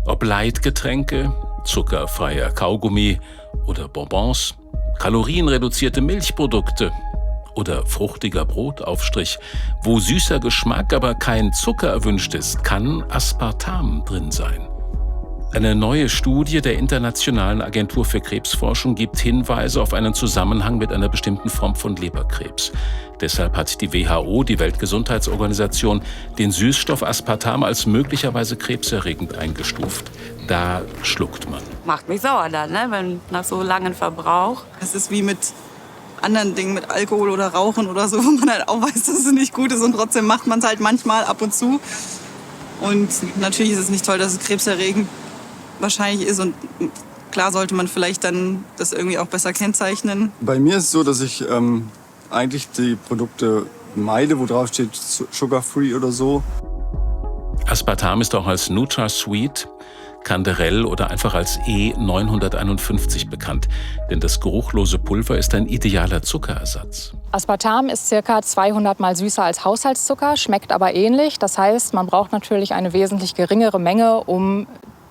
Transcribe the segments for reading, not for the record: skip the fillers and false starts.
Ob Leitgetränke, zuckerfreier Kaugummi oder Bonbons, kalorienreduzierte Milchprodukte oder fruchtiger Brotaufstrich, wo süßer Geschmack, aber kein Zucker erwünscht ist, kann Aspartam drin sein. Eine neue Studie der Internationalen Agentur für Krebsforschung gibt Hinweise auf einen Zusammenhang mit einer bestimmten Form von Leberkrebs. Deshalb hat die WHO, die Weltgesundheitsorganisation, den Süßstoff Aspartam als möglicherweise krebserregend eingestuft. Da schluckt man. Macht mich sauer dann, ne? Wenn nach so langem Verbrauch. Es ist wie mit anderen Dingen, mit Alkohol oder Rauchen oder so, wo man halt auch weiß, dass es nicht gut ist und trotzdem macht man es halt manchmal ab und zu. Und natürlich ist es nicht toll, dass es krebserregend wahrscheinlich ist und klar sollte man vielleicht dann das irgendwie auch besser kennzeichnen. Bei mir ist es so, dass ich eigentlich die Produkte meide, wo drauf steht Sugar-Free oder so. Aspartam ist auch als NutraSweet, Canderel oder einfach als E951 bekannt, denn das geruchlose Pulver ist ein idealer Zuckerersatz. Aspartam ist ca. 200 Mal süßer als Haushaltszucker, schmeckt aber ähnlich. Das heißt, man braucht natürlich eine wesentlich geringere Menge, um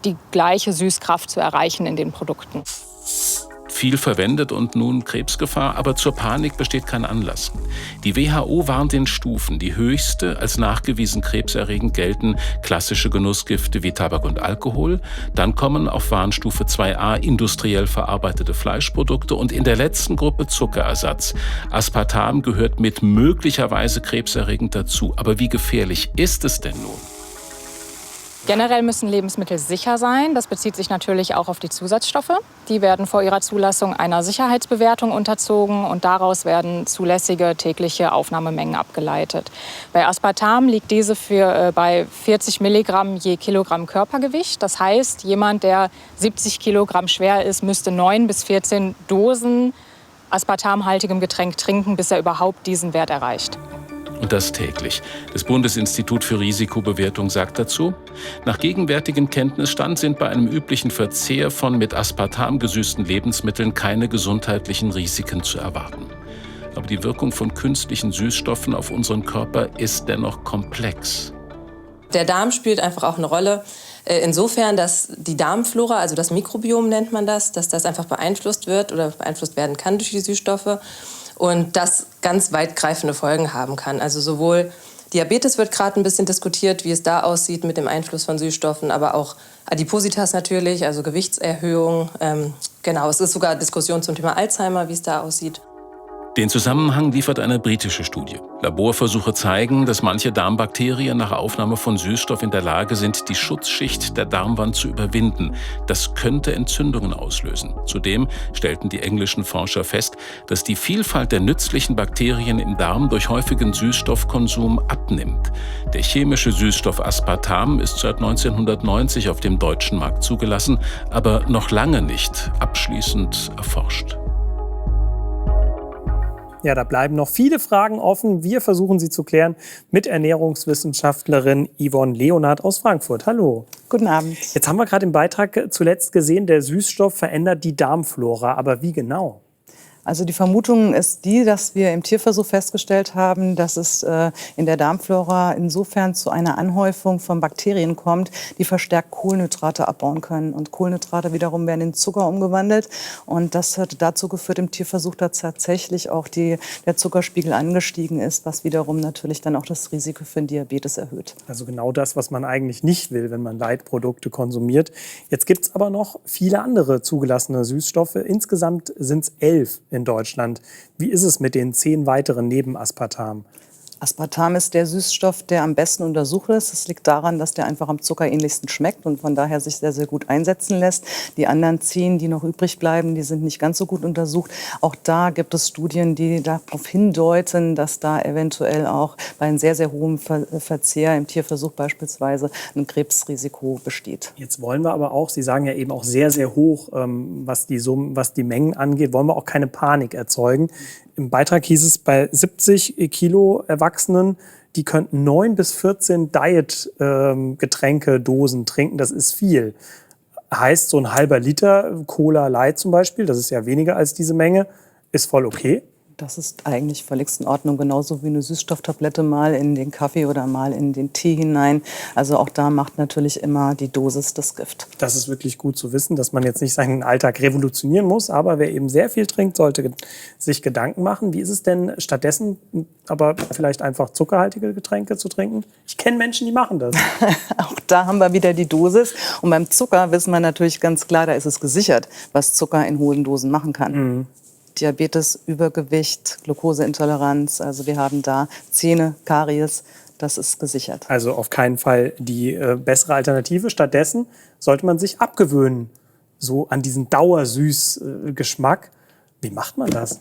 die gleiche Süßkraft zu erreichen in den Produkten. Viel verwendet und nun Krebsgefahr, aber zur Panik besteht kein Anlass. Die WHO warnt in Stufen. Die höchste, als nachgewiesen krebserregend gelten klassische Genussgifte wie Tabak und Alkohol. Dann kommen auf Warnstufe 2a industriell verarbeitete Fleischprodukte und in der letzten Gruppe Zuckerersatz. Aspartam gehört mit möglicherweise krebserregend dazu. Aber wie gefährlich ist es denn nun? Generell müssen Lebensmittel sicher sein. Das bezieht sich natürlich auch auf die Zusatzstoffe. Die werden vor ihrer Zulassung einer Sicherheitsbewertung unterzogen und daraus werden zulässige tägliche Aufnahmemengen abgeleitet. Bei Aspartam liegt diese bei 40 Milligramm je Kilogramm Körpergewicht. Das heißt, jemand, der 70 Kilogramm schwer ist, müsste 9 bis 14 Dosen aspartamhaltigem Getränk trinken, bis er überhaupt diesen Wert erreicht. Und das täglich. Das Bundesinstitut für Risikobewertung sagt dazu, nach gegenwärtigem Kenntnisstand sind bei einem üblichen Verzehr von mit Aspartam gesüßten Lebensmitteln keine gesundheitlichen Risiken zu erwarten. Aber die Wirkung von künstlichen Süßstoffen auf unseren Körper ist dennoch komplex. Der Darm spielt einfach auch eine Rolle. Insofern, dass die Darmflora, also das Mikrobiom nennt man das, dass das einfach beeinflusst wird oder beeinflusst werden kann durch die Süßstoffe. Und das ganz weitgreifende Folgen haben kann. Also sowohl Diabetes wird gerade ein bisschen diskutiert, wie es da aussieht mit dem Einfluss von Süßstoffen, aber auch Adipositas natürlich, also Gewichtserhöhung. Genau, es ist sogar Diskussion zum Thema Alzheimer, wie es da aussieht. Den Zusammenhang liefert eine britische Studie. Laborversuche zeigen, dass manche Darmbakterien nach Aufnahme von Süßstoff in der Lage sind, die Schutzschicht der Darmwand zu überwinden. Das könnte Entzündungen auslösen. Zudem stellten die englischen Forscher fest, dass die Vielfalt der nützlichen Bakterien im Darm durch häufigen Süßstoffkonsum abnimmt. Der chemische Süßstoff Aspartam ist seit 1990 auf dem deutschen Markt zugelassen, aber noch lange nicht abschließend erforscht. Ja, da bleiben noch viele Fragen offen. Wir versuchen sie zu klären mit Ernährungswissenschaftlerin Yvonne Leonhardt aus Frankfurt. Hallo. Guten Abend. Jetzt haben wir gerade im Beitrag zuletzt gesehen, der Süßstoff verändert die Darmflora. Aber wie genau? Also die Vermutung ist die, dass wir im Tierversuch festgestellt haben, dass es in der Darmflora insofern zu einer Anhäufung von Bakterien kommt, die verstärkt Kohlenhydrate abbauen können. Und Kohlenhydrate wiederum werden in Zucker umgewandelt. Und das hat dazu geführt im Tierversuch, dass tatsächlich auch der Zuckerspiegel angestiegen ist, was wiederum natürlich dann auch das Risiko für den Diabetes erhöht. Also genau das, was man eigentlich nicht will, wenn man Leitprodukte konsumiert. Jetzt gibt es aber noch viele andere zugelassene Süßstoffe. Insgesamt sind es 11 in Deutschland. Wie ist es mit den 10 weiteren neben Aspartam? Aspartam ist der Süßstoff, der am besten untersucht ist. Das liegt daran, dass der einfach am zuckerähnlichsten schmeckt und von daher sich sehr, sehr gut einsetzen lässt. Die anderen 10, die noch übrig bleiben, die sind nicht ganz so gut untersucht. Auch da gibt es Studien, die darauf hindeuten, dass da eventuell auch bei einem sehr, sehr hohen Verzehr im Tierversuch beispielsweise ein Krebsrisiko besteht. Jetzt wollen wir aber auch, Sie sagen ja eben auch sehr, sehr hoch, was die Mengen angeht, wollen wir auch keine Panik erzeugen. Im Beitrag hieß es, bei 70 Kilo Erwachsenen, die könnten 9 bis 14 Diet-Getränke-Dosen trinken. Das ist viel. Heißt, so ein halber Liter Cola Light zum Beispiel, das ist ja weniger als diese Menge, ist voll okay? Das ist eigentlich völlig in Ordnung, genauso wie eine Süßstofftablette mal in den Kaffee oder mal in den Tee hinein. Also auch da macht natürlich immer die Dosis das Gift. Das ist wirklich gut zu wissen, dass man jetzt nicht seinen Alltag revolutionieren muss, aber wer eben sehr viel trinkt, sollte sich Gedanken machen. Wie ist es denn stattdessen, aber vielleicht einfach zuckerhaltige Getränke zu trinken? Ich kenne Menschen, die machen das. Auch da haben wir wieder die Dosis. Und beim Zucker wissen wir natürlich ganz klar, da ist es gesichert, was Zucker in hohen Dosen machen kann. Diabetes, Übergewicht, Glukoseintoleranz, also wir haben da Zähne, Karies, das ist gesichert. Also auf keinen Fall die bessere Alternative. Stattdessen sollte man sich abgewöhnen, so an diesen Dauersüß-Geschmack. Wie macht man das?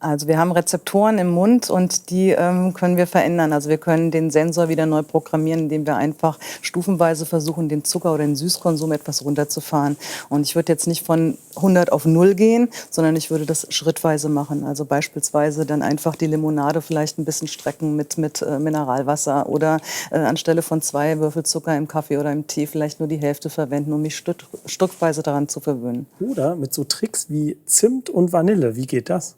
Also wir haben Rezeptoren im Mund und die können wir verändern. Also wir können den Sensor wieder neu programmieren, indem wir einfach stufenweise versuchen, den Zucker- oder den Süßkonsum etwas runterzufahren. Und ich würde jetzt nicht von 100 auf 0 gehen, sondern ich würde das schrittweise machen. Also beispielsweise dann einfach die Limonade vielleicht ein bisschen strecken mit Mineralwasser oder anstelle von 2 Würfel Zucker im Kaffee oder im Tee vielleicht nur die Hälfte verwenden, um mich stückweise daran zu verwöhnen. Oder mit so Tricks wie Zimt und Vanille. Wie geht das?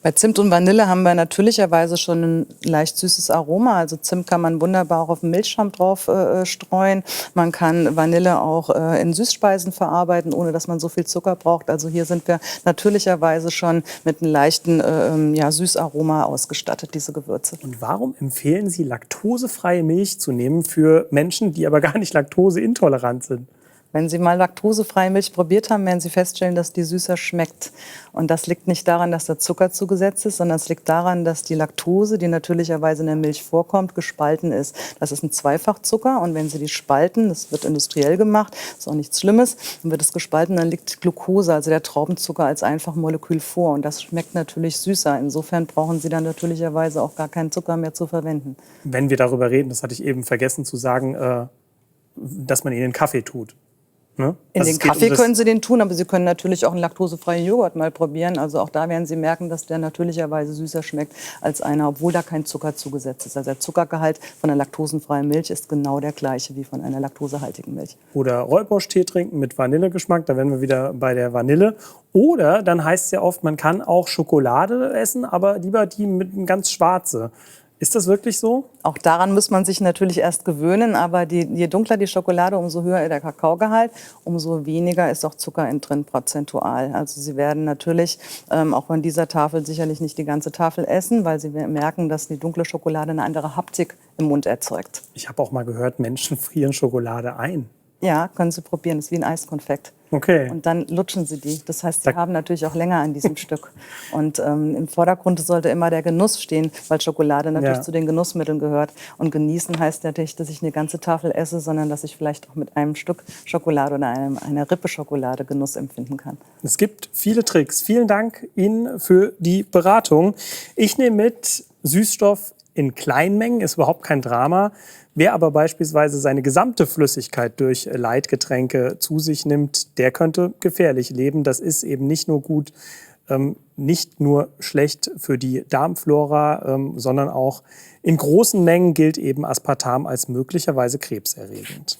Bei Zimt und Vanille haben wir natürlicherweise schon ein leicht süßes Aroma. Also Zimt kann man wunderbar auch auf den Milchschaum drauf streuen. Man kann Vanille auch in Süßspeisen verarbeiten, ohne dass man so viel Zucker braucht. Also hier sind wir natürlicherweise schon mit einem leichten Süßaroma ausgestattet, diese Gewürze. Und warum empfehlen Sie, laktosefreie Milch zu nehmen für Menschen, die aber gar nicht laktoseintolerant sind? Wenn Sie mal laktosefreie Milch probiert haben, werden Sie feststellen, dass die süßer schmeckt. Und das liegt nicht daran, dass da Zucker zugesetzt ist, sondern es liegt daran, dass die Laktose, die natürlicherweise in der Milch vorkommt, gespalten ist. Das ist ein Zweifachzucker und wenn Sie die spalten, das wird industriell gemacht, ist auch nichts Schlimmes, dann wird es gespalten, dann liegt Glucose, also der Traubenzucker, als Einfachmolekül vor. Und das schmeckt natürlich süßer. Insofern brauchen Sie dann natürlicherweise auch gar keinen Zucker mehr zu verwenden. Wenn wir darüber reden, das hatte ich eben vergessen zu sagen, dass man ihn in den Kaffee tut. Ne? In den Kaffee können Sie den tun, aber Sie können natürlich auch einen laktosefreien Joghurt mal probieren. Also auch da werden Sie merken, dass der natürlicherweise süßer schmeckt als einer, obwohl da kein Zucker zugesetzt ist. Also der Zuckergehalt von einer laktosenfreien Milch ist genau der gleiche wie von einer laktosehaltigen Milch. Oder Räubusch-Tee trinken mit Vanillegeschmack, da wären wir wieder bei der Vanille. Oder dann heißt es ja oft, man kann auch Schokolade essen, aber lieber die mit ganz schwarze. Ist das wirklich so? Auch daran muss man sich natürlich erst gewöhnen, aber je dunkler die Schokolade, umso höher der Kakaogehalt, umso weniger ist auch Zucker drin prozentual. Also Sie werden natürlich auch von dieser Tafel sicherlich nicht die ganze Tafel essen, weil Sie merken, dass die dunkle Schokolade eine andere Haptik im Mund erzeugt. Ich habe auch mal gehört, Menschen frieren Schokolade ein. Ja, können Sie probieren, das ist wie ein Eiskonfekt. Okay. Und dann lutschen Sie die. Das heißt, Sie haben natürlich auch länger an diesem Stück. Und im Vordergrund sollte immer der Genuss stehen, weil Schokolade natürlich zu den Genussmitteln gehört. Und genießen heißt natürlich, dass ich eine ganze Tafel esse, sondern dass ich vielleicht auch mit einem Stück Schokolade oder einer Rippe Schokolade Genuss empfinden kann. Es gibt viele Tricks. Vielen Dank Ihnen für die Beratung. Ich nehme mit, Süßstoff in Kleinmengen ist überhaupt kein Drama. Wer aber beispielsweise seine gesamte Flüssigkeit durch Leitgetränke zu sich nimmt, der könnte gefährlich leben. Das ist eben nicht nur gut, nicht nur schlecht für die Darmflora, sondern auch in großen Mengen gilt eben Aspartam als möglicherweise krebserregend.